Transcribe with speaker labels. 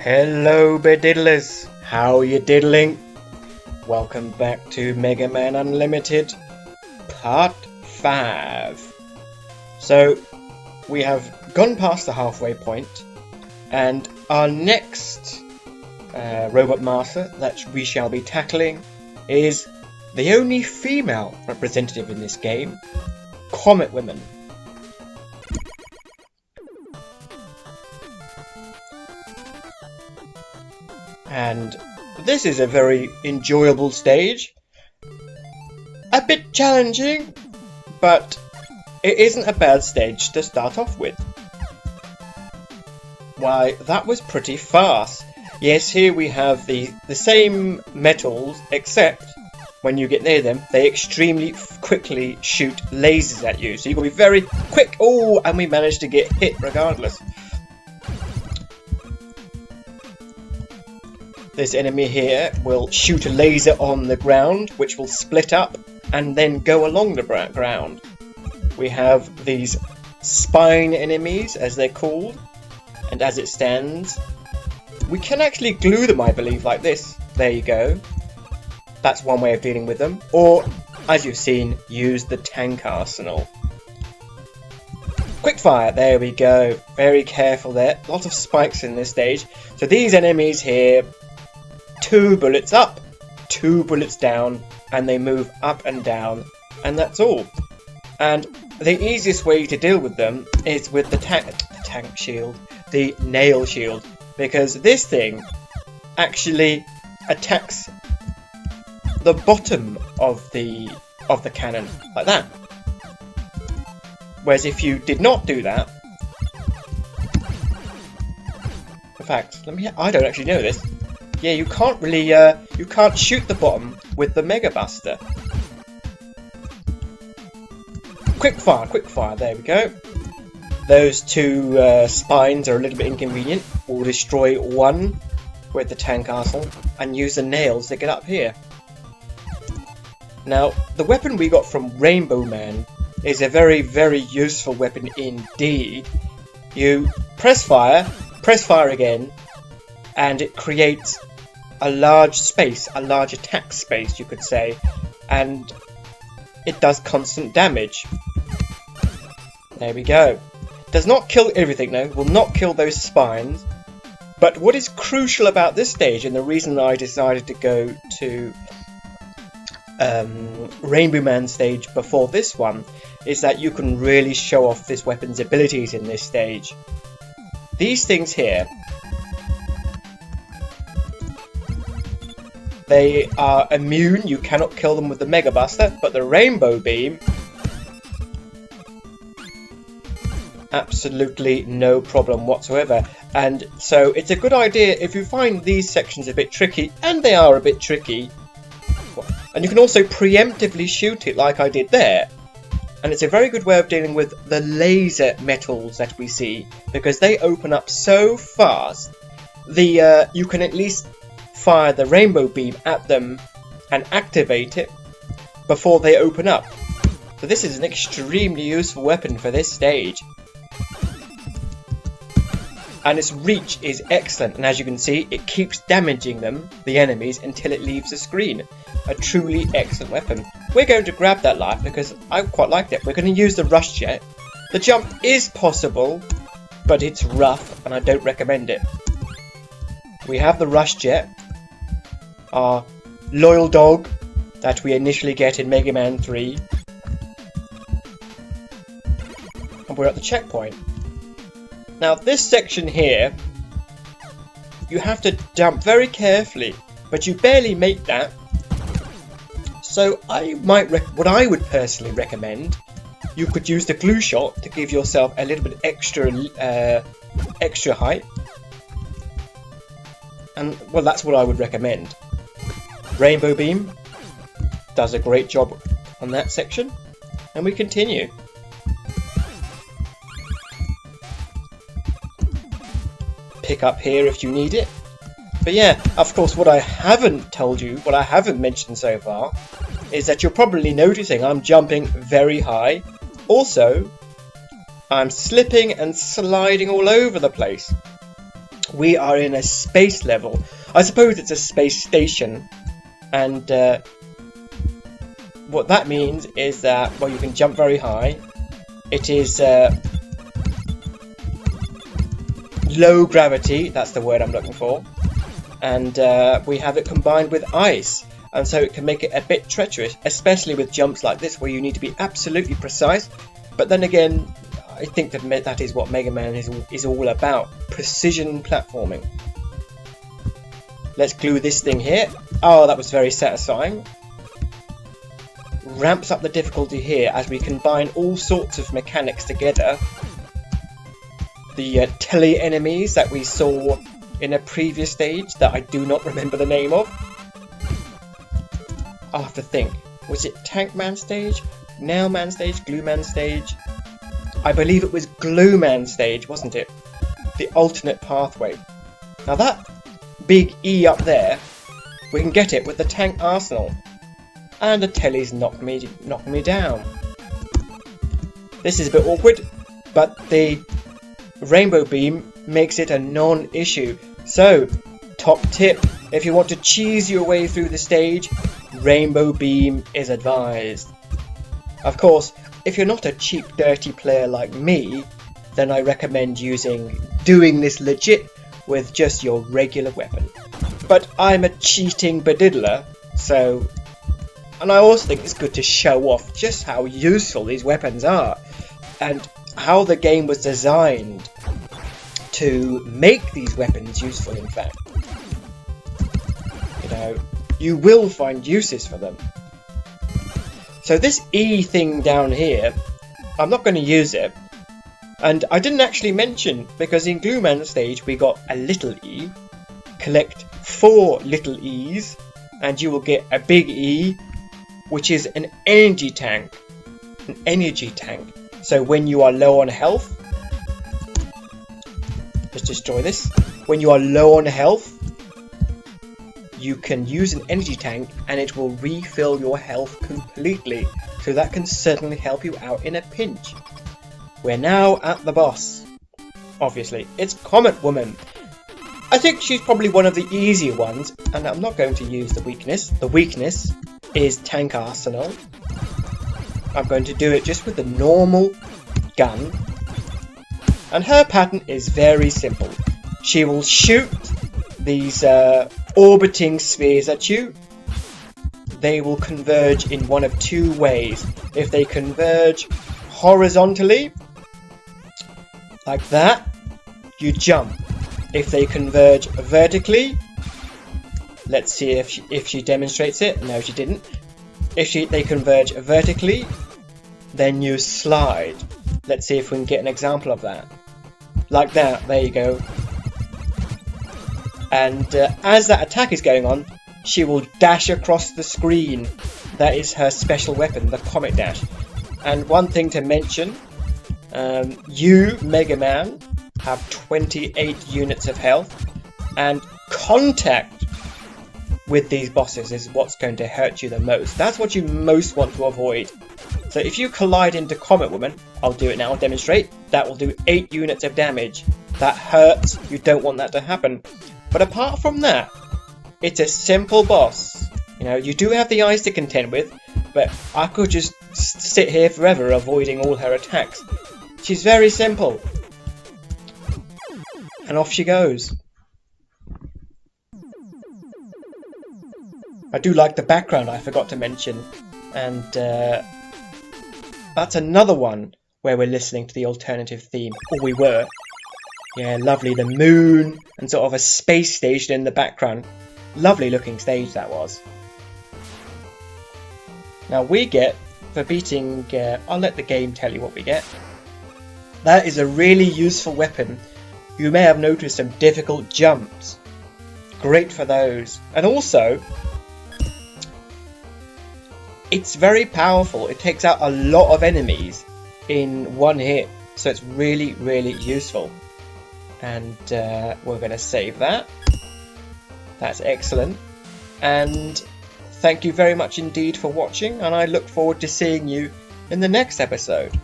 Speaker 1: Hello Bediddlers, how are you diddling? Welcome back to Mega Man Unlimited Part 5. So, we have gone past the halfway point, and our next Robot Master that we shall be tackling is the only female representative in this game, Comet Woman. And this is a very enjoyable stage. A bit challenging, but it isn't a bad stage to start off with. Why, that was pretty fast. Yes, here we have the same metals, except when you get near them, they extremely quickly shoot lasers at you. So you've got to be very quick. Oh, and we managed to get hit regardless. This enemy here will shoot a laser on the ground, which will split up and then go along the ground. We have these spine enemies, as they're called, and as it stands, we can actually glue them, I believe, like this. There you go. That's one way of dealing with them. Or, as you've seen, use the tank arsenal. Quickfire, there we go. Very careful there. Lots of spikes in this stage. So these enemies here, 2 bullets up, 2 bullets down, and they move up and down, and that's all. And the easiest way to deal with them is with the tank shield, the nail shield, because this thing actually attacks the bottom of the cannon, like that. Whereas if you did not do that, in fact, I don't actually know this. Yeah, you can't really, you can't shoot the bottom with the Mega Buster. Quickfire, there we go. Those 2 spines are a little bit inconvenient. We'll destroy one with the tank arsenal and use the nails to get up here. Now, the weapon we got from Rainbow Man is a very, very useful weapon indeed. You press fire again, and it creates a large space, a large attack space, you could say, and it does constant damage. There we go. Does not kill everything though, will not kill those spines, but what is crucial about this stage, and the reason I decided to go to Rainbow Man stage before this one, is that you can really show off this weapon's abilities in this stage. These things here, they are immune, you cannot kill them with the Mega Buster, but the Rainbow Beam, absolutely no problem whatsoever. And so it's a good idea if you find these sections a bit tricky, and they are a bit tricky, and you can also preemptively shoot it like I did there. And it's a very good way of dealing with the laser metals that we see, because they open up so fast, you can at least fire the Rainbow Beam at them and activate it before they open up. So this is an extremely useful weapon for this stage. And its reach is excellent, and as you can see, it keeps damaging them, the enemies, until it leaves the screen. A truly excellent weapon. We're going to grab that life because I quite like it. We're going to use the Rush Jet. The jump is possible, but it's rough and I don't recommend it. We have the Rush Jet, our loyal dog that we initially get in Mega Man 3. And we're at the checkpoint. Now this section here, you have to jump very carefully, but you barely make that. So what I would personally recommend, you could use the glue shot to give yourself a little bit extra height. And well, that's what I would recommend. Rainbow Beam does a great job on that section, and we continue. Pick up here if you need it. But yeah, of course, what I haven't told you, what I haven't mentioned so far, is that you're probably noticing I'm jumping very high. Also, I'm slipping and sliding all over the place. we are in a space level. I suppose it's a space station, and what that means is that, well, you can jump very high. It is low gravity, that's the word I'm looking for, and we have it combined with ice, and so it can make it a bit treacherous, especially with jumps like this where you need to be absolutely precise. But then again, I think that is what Mega Man is all about, precision platforming. Let's glue this thing here. Oh, that was very satisfying. Ramps up the difficulty here as we combine all sorts of mechanics together. The tele-enemies that we saw in a previous stage that I do not remember the name of. I'll have to think. Was it Tank Man stage? Nail Man stage? Glue Man stage? I believe it was Glue Man stage, wasn't it? The alternate pathway. Now that big E up there, we can get it with the tank arsenal. And the telly's knocked me down. This is a bit awkward, but the rainbow beam makes it a non-issue. So, top tip, if you want to cheese your way through the stage, rainbow beam is advised. Of course, if you're not a cheap, dirty player like me, then I recommend doing this legit with just your regular weapon. But I'm a cheating bediddler, so... And I also think it's good to show off just how useful these weapons are, and how the game was designed to make these weapons useful, in fact. You know, you will find uses for them. So this E thing down here, I'm not going to use it. And I didn't actually mention, because in Glue Man stage we got a little E. Collect 4 little E's, and you will get a big E, which is an energy tank. An energy tank. So when you are low on health, let's destroy this. When you are low on health, you can use an energy tank and it will refill your health completely. So that can certainly help you out in a pinch. We're now at the boss. Obviously, it's Comet Woman. I think she's probably one of the easier ones, and I'm not going to use the weakness. The weakness is Tank Arsenal. I'm going to do it just with the normal gun. And her pattern is very simple. She will shoot these orbiting spheres at you. They will converge in one of 2 ways. If they converge horizontally, like that, you jump. If they converge vertically, let's see if she demonstrates it. No, she didn't. If they converge vertically, then you slide. Let's see if we can get an example of that. Like that, there you go. And as that attack is going on, she will dash across the screen. That is her special weapon, the Comet Dash. And one thing to mention, you, Mega Man, have 28 units of health, and contact with these bosses is what's going to hurt you the most. That's what you most want to avoid. So if you collide into Comet Woman, I'll do it now, I'll demonstrate, that will do 8 units of damage. That hurts, you don't want that to happen. But apart from that, it's a simple boss. You know, you do have the eyes to contend with, but I could just sit here forever avoiding all her attacks. She's very simple. And off she goes. I do like the background, I forgot to mention. And that's another one where we're listening to the alternative theme. Or we were. Yeah, lovely. The moon and sort of a space station in the background. Lovely looking stage that was. Now we get, for beating... I'll let the game tell you what we get. That is a really useful weapon. You may have noticed some difficult jumps. Great for those. And also, it's very powerful. It takes out a lot of enemies in one hit. So it's really, really useful. And we're going to save that. That's excellent. And thank you very much indeed for watching. And I look forward to seeing you in the next episode.